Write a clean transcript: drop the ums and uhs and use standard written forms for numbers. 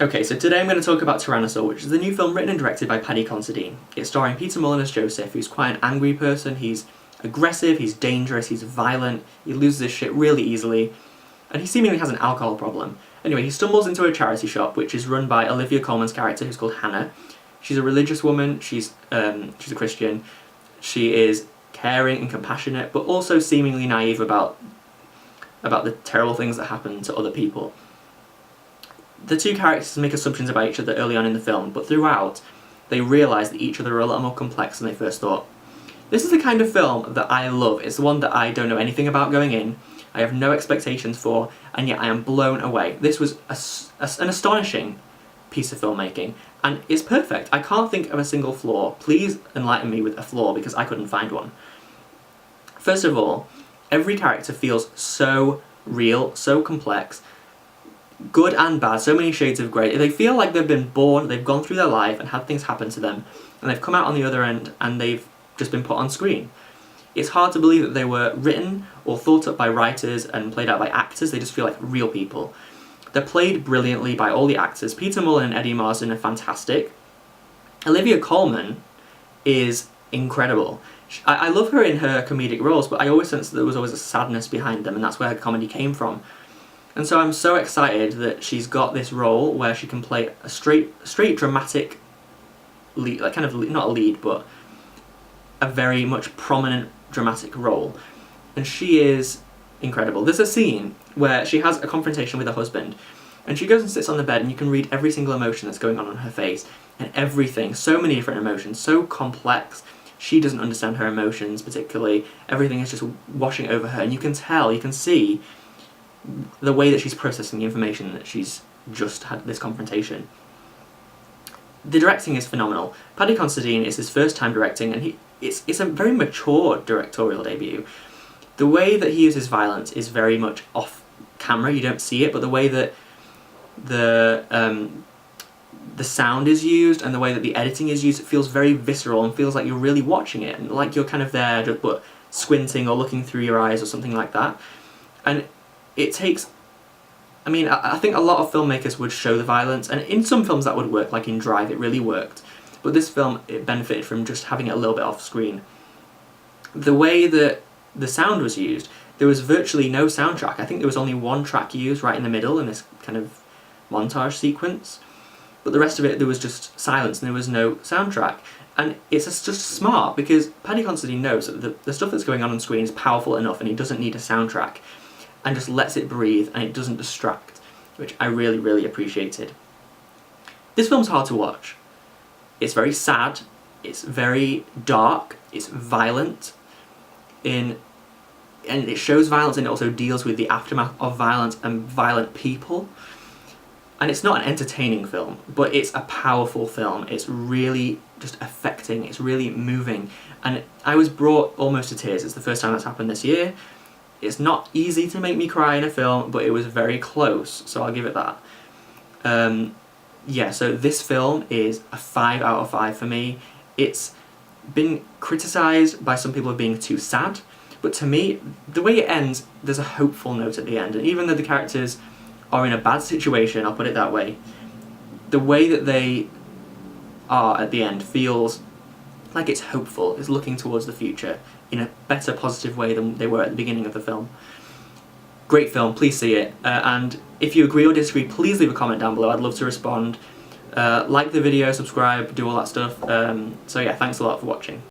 Okay, so today I'm going to talk about Tyrannosaur, which is the new film written and directed by Paddy Considine. It's starring Peter Mullen as Joseph, who's quite an angry person. He's aggressive, he's dangerous, he's violent, he loses his shit really easily, and he seemingly has an alcohol problem. Anyway, he stumbles into a charity shop, which is run by Olivia Colman's character, who's called Hannah. She's a religious woman, she's a Christian, she is caring and compassionate, but also seemingly naive about the terrible things that happen to other people. The two characters make assumptions about each other early on in the film, but throughout, they realise that each other are a lot more complex than they first thought. This is the kind of film that I love. It's the one that I don't know anything about going in, I have no expectations for, and yet I am blown away. This was an astonishing piece of filmmaking, and it's perfect. I can't think of a single flaw. Please enlighten me with a flaw, because I couldn't find one. First of all, every character feels so real, so complex, good and bad, so many shades of grey. They feel like they've been born, they've gone through their life and had things happen to them, and they've come out on the other end and they've just been put on screen. It's hard to believe that they were written or thought up by writers and played out by actors. They just feel like real people. They're played brilliantly by all the actors. Peter Mullen and Eddie Marsden are fantastic. Olivia Colman is incredible. I love her in her comedic roles, but I always sensed that there was always a sadness behind them, and that's where her comedy came from. And so I'm so excited that she's got this role where she can play a straight dramatic lead, like kind of, not a lead, but a very much prominent dramatic role. And she is incredible. There's a scene where she has a confrontation with her husband, and she goes and sits on the bed, and you can read every single emotion that's going on her face, and everything, so many different emotions, so complex. She doesn't understand her emotions particularly. Everything is just washing over her, and you can tell, you can see the way that she's processing the information that she's just had this confrontation. The directing is phenomenal. Paddy Considine is his first time directing, and it's a very mature directorial debut. The way that he uses violence is very much off camera, you don't see it, but the way that the sound is used and the way that the editing is used, it feels very visceral and feels like you're really watching it, and like you're kind of there just but squinting or looking through your eyes or something like that. And it takes, I mean, I think a lot of filmmakers would show the violence, and in some films that would work, like in Drive, it really worked. But this film, it benefited from just having it a little bit off screen. The way that the sound was used, there was virtually no soundtrack. I think there was only one track used right in the middle in this kind of montage sequence. But the rest of it, there was just silence and there was no soundtrack. And it's just smart, because Paddy Considine knows that the stuff that's going on screen is powerful enough and he doesn't need a soundtrack, and just lets it breathe and it doesn't distract, which I really, really appreciated. This film's hard to watch. It's very sad, it's very dark, it's violent, and it shows violence, and it also deals with the aftermath of violence and violent people. And it's not an entertaining film, but it's a powerful film. It's really just affecting, it's really moving, and I was brought almost to tears. It's the first time that's happened this year. It's not easy to make me cry in a film, but it was very close, so I'll give it that. Yeah, so this film is a 5 out of 5 for me. It's been criticised by some people as being too sad, but to me, the way it ends, there's a hopeful note at the end, and even though the characters are in a bad situation, I'll put it that way, the way that they are at the end feels like it's hopeful, it's looking towards the future in a better, positive way than they were at the beginning of the film. Great film, please see it, and if you agree or disagree, please leave a comment down below, I'd love to respond. Like the video, subscribe, do all that stuff, so yeah, thanks a lot for watching.